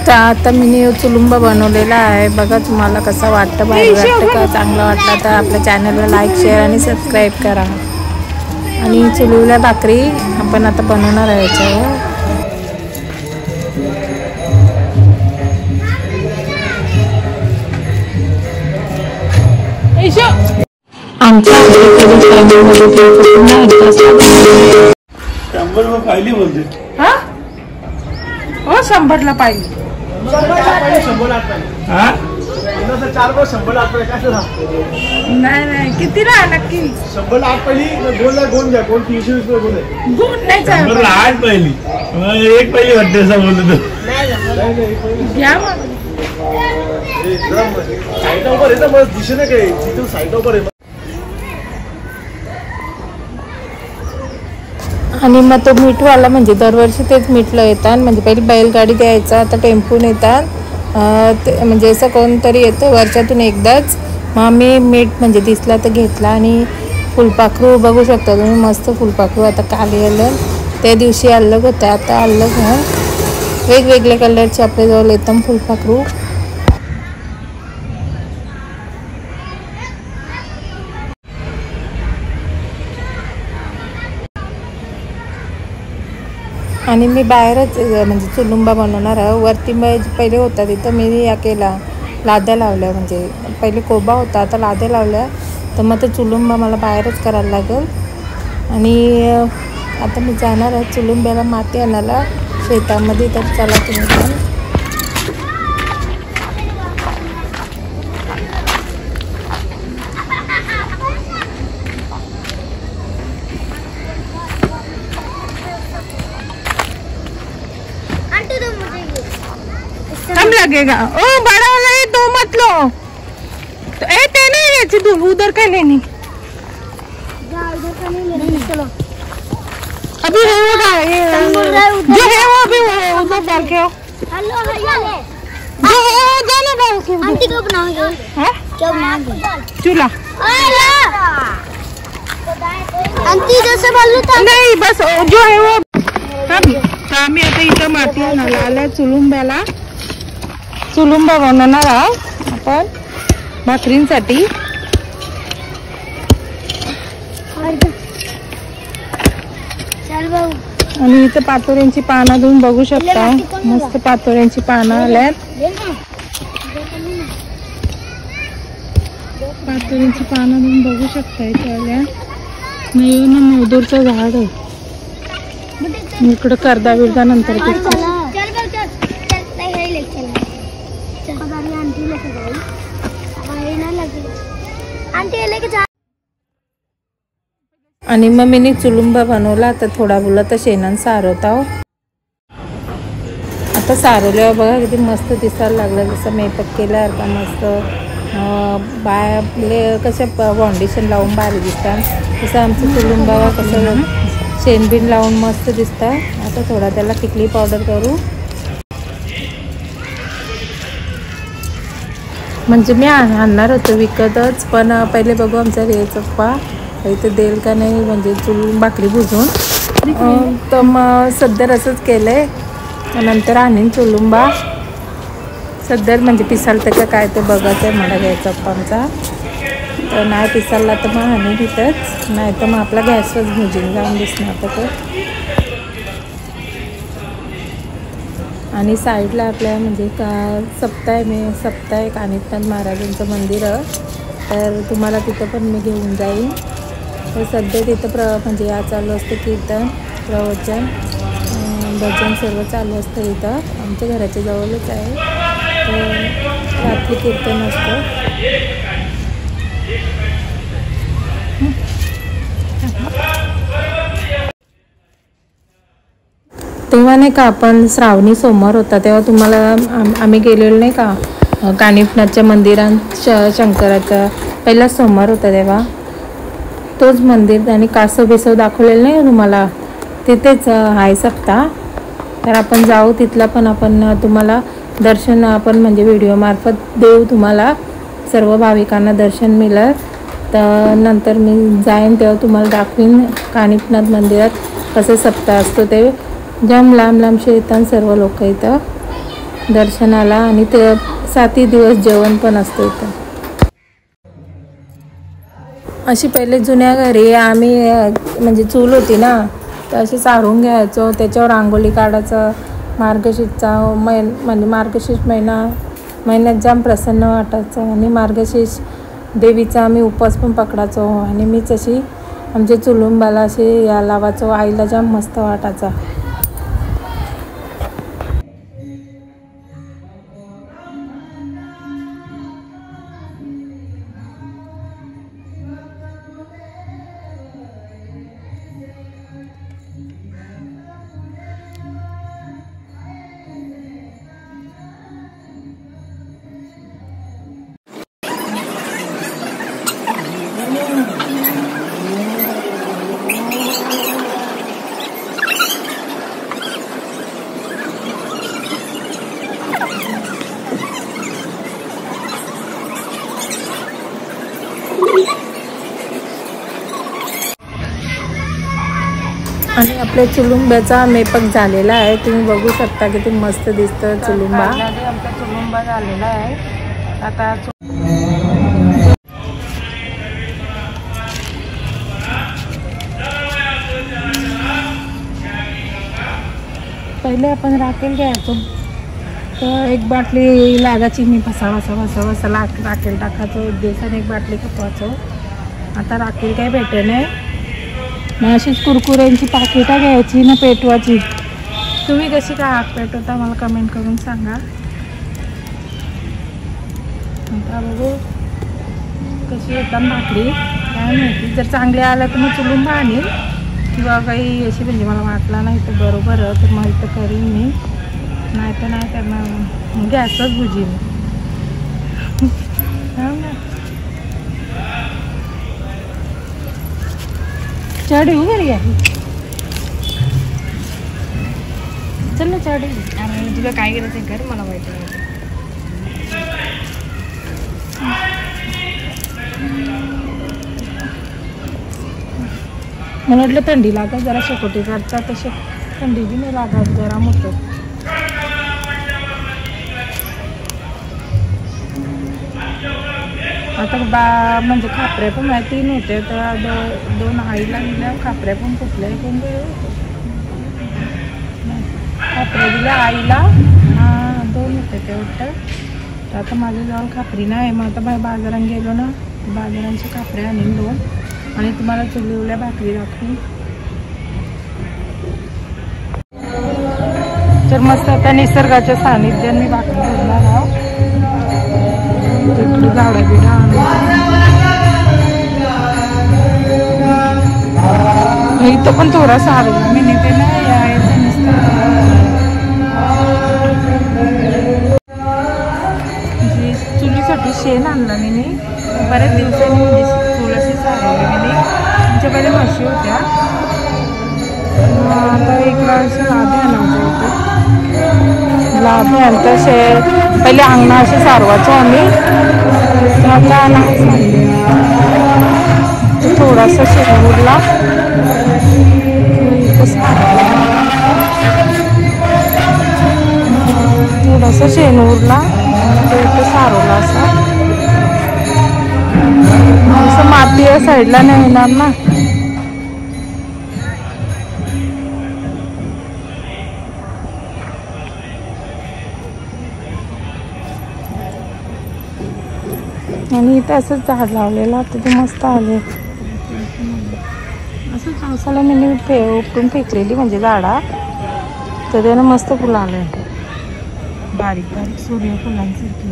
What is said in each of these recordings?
तर आता मी चुलुंबा बनवलेला आहे बघा, तुम्हाला कसं वाटतं, भारी वाटतं का, चांगलं वाटलं तर आपल्या चॅनलला लाईक शेअर आणि सबस्क्राईब करा. आणि चुलुल्या भाकरी आपण आता बनवणार आहे याच्यावर. आमच्या पाहिली बोलते. हा हो 100ला पाहिली. नाही कितीला नक्की 100ला 8 पहिली, 2ला 2 घ्या, कोण 320 रुपये बोले. गुण नाही 100ला 8 पहिली, एक पहिली वाटते असं बोलतो. घ्या मग साईडवर येतं मग दिशेने काय तिथून साईडवर येतं. आणि मग तो मीठवाला म्हणजे दरवर्षी तेच मीठलं येतात. म्हणजे पहिली बैलगाडी द्यायचा, आता टेम्पून येतात. ते म्हणजे असं कोणतरी येतं वर्षातून एकदाच. मग आम्ही मीठ म्हणजे दिसला तर घेतला. आणि फुलपाखरू बघू शकता तुम्ही, मस्त फुलपाखरू. आता काल आलं, त्या दिवशी अलग होतं, आता अलग आहे. वेगवेगळ्या कलरचे आपल्याजवळ येतं फुलपाखरू. आणि मी बाहेरच म्हणजे चुलुंबा बनवणार आहे. वरती पहिले होता तिथं मी या केला, लाद्या लावल्या. म्हणजे पहिले कोबा होता, आता लाद्या लावल्या. तर मग ते चुलुंबा मला बाहेरच करायला लागेल. आणि आता मी जाणार आहे चुलुंब्याला माती आणायला शेतामध्ये. तर चला तुम्ही पण. कम लगेगा ओ बड़ा वाला ये दो मत लो तो ए ते नहीं लेती तू उधर का लेनी चलो अभी है वो का ये जो है वो अभी उधर डाल के आओ. हेलो भैया जो है वो जाने डाल के आंटी को बनाओगे हैं क्या बनाओगे चूल्हा आंटी जैसे बोलू तो नहीं बस जो है वो. आम्ही आता इथं माती आणायला आल्या चुलुंब्याला. चुलुंबा बनवणार आहोत आपण भाकरींसाठी. आणि इथं पातोऱ्यांची पानं तुम्ही बघू शकता, मस्त पातोऱ्यांची पानं आल्यात. पातोऱ्यांची पानं तुम्ही बघू शकता इथे आल्या. मोदूरचं झाड आहे इकडं. करदा बिरदा नंतर आणि मग मी चुलुंबा बनवला. आता थोडा बोला तर शेणानं सारवता. आता सारवल्यावर बघा किती मस्त दिसायला लागलं, जसं मेकअप केल्यासारखा मस्त. आपले कशा फाउंडेशन लावून भारी दिसतात, तसं आमचं चुलुंबा कसं शेणबिन लावून मस्त दिसतात. आता थोडा त्याला टिकली पावडर करू. म्हणजे मी आणणार होतो विकतच, पण पहिले बघू आमचा रेचप्पा इथं देईल का नाही, म्हणजे चुलून भाकरी भुजून. तर मग सध्या असंच केलं आहे. नंतर आणीन चुलुंबा. सध्या म्हणजे पिसालतं का काय ते बघायचं आहे मला रेचप्पा आमचा. तर नाही पिसालला तर मग आणीन तिथंच, नाही तर मग आपला गॅसवरच भुजून जाऊन दिसणार तर ते. आणि साईडला आपल्या म्हणजे सप्ताह कानिफनाथ महाराजांचं मंदिर आहे. तर तुम्हाला तिथं पण मी घेऊन जाईन. तर सध्या तिथं म्हणजे या चालू असतं कीर्तन, प्रवचन, भजन सर्व चालू असतं इथं. आमच्या घराच्या जवळच आहे. तर रात्री कीर्तन असतं. तेव्हा नाही का आपण श्रावणी सोमवार होता तेव्हा तुम्हाला आम्ही गेलेलो नाही का कानिफनाथच्या मंदिरात. शंकराचा पहिला सोमवार होता तेव्हा तोच मंदिर. आणि कासव बिसव दाखवलेलं नाही तुम्हाला, तिथेच आहे सप्ताह. तर आपण जाऊ तिथला पण आपण तुम्हाला दर्शन आपण म्हणजे व्हिडिओमार्फत देऊ. तुम्हाला सर्व भाविकांना दर्शन मिळेल. तर नंतर मी जाईन तेव्हा तुम्हाला दाखवीन कानिफनाथ मंदिरात कसं सप्ताह असतो. ते जाम लांब लांबचे येतात सर्व लोक इथं. दर्शनाला आणि ते 7 दिवस जेवण पण असतं इथं. अशी पहिले जुन्या घरी आम्ही म्हणजे चूल होती ना, तर अशी सारून घ्यायचो, त्याच्यावर रांगोळी काढायचं. मार्गशीर्षचा म्हणजे मार्गशीर्ष महिन्यात जाम प्रसन्न वाटायचं आणि मार्गशीर्ष देवीचा आम्ही उपवास पण पकडायचो आणि मीच अशी आमच्या चुलुंबाला अशी या लावायचो. आईला जाम मस्त वाटायचा. आणि आपल्या चुलुंब्याचा मेपक झालेला आहे. तुम्ही बघू शकता किती मस्त दिसतं चुलुंबा. आमचा चुलुंबा झालेला आहे. आता पहिले आपण राखेल घ्यायचो, तर एक बाटली लागायची. मी बसा राखेल टाकायचो. एक दिवसाने एक बाटली खपवायचो. आता राखेल काय भेटत नाही. मग अशीच कुरकुऱ्यांची पाकिटं घ्यायची ना पेटवायची. तुम्ही कशी काय आग पेटवता मला कमेंट करून सांगा. आता बघू कशी येतात भाकरी काय माहिती. जर चांगले आलं तर मग चुलुंबा आणील किंवा काही अशी म्हणजे मला वाटला नाही तर बरोबर तर मग इथं करीन मी. नाही तर मग गॅसच बुजीन. चढ येऊ घरी आहे. चल ना चढ. अरे तुला काय करायचं कर मला माहिती नाही. मला वाटलं थंडी लागत जरा शेकोटी काढता तसे थंडी बी नाही लागत जरा मोठं. आता म्हणजे खापऱ्या पण माहिती नव्हते तर 2 आईला दिल्या. खापऱ्या पण फुटल्या पण खापऱ्या दिल्या आईला. 2 होते ते उलट. तर आता माझ्याजवळ खापरी नाही. मग आता बाजारात गेलो ना, बाजारांच्या खापऱ्या आणून 2 आणि तुम्हाला चुलीवल्या भाकरी दाखवून. तर मस्त आता निसर्गाच्या सानिध्यात मी भाकरी घेणार आहोत. तिकडे झाडं बिडा इथं पण थोडासा आलेला मी नेते ना यायचं नुसतं. चुलीसाठी शेण आणलं मी बऱ्याच दिवसांनी थोडीशी सारवली मी. आमच्या पहिले म्हशी होत्या. आता इकडं असे लाभे आणायचे होते. लाभे आणतं पहिले अंगणा असे सारवायचो आम्ही. आता नाही थोडासा शेण उरला थोडासा शेण उरला तो सारवला असं माती या साईडला नाही येणार ना. आणि इथं असंच झाड लावलेलं होतं ते मस्त आले. असं पावसाला मी उपटून फेकलेली म्हणजे झाडा तर त्यानं मस्त फुलं आले बारीक बारीक सूर्यफुलांसारखी.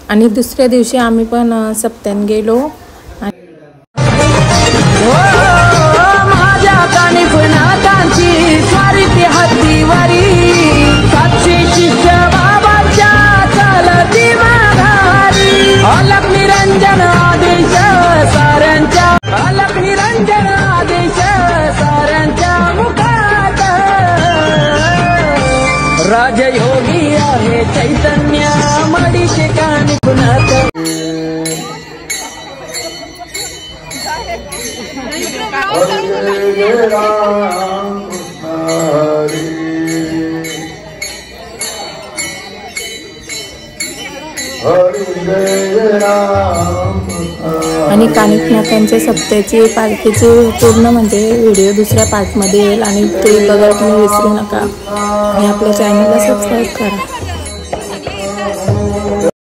आणि दुसऱ्या दिवशी आम्ही पण सप्त्यान गेलो. अलग निरंजन आदेश साऱ्यांच्या, अलग निरंजन आदेश साऱ्यांच्या मुखात. राजयोगी आहे चैतन्य मडी ठिकाणी पुण्यात. आणि कानिफनाथांच्या सप्त्याची पालखीची पूर्ण म्हणजे व्हिडिओ दुसऱ्या पार्टमध्ये येईल आणि ते बघायला तुम्ही विसरू नका आणि आपल्या चॅनलला सबस्क्राईब करा.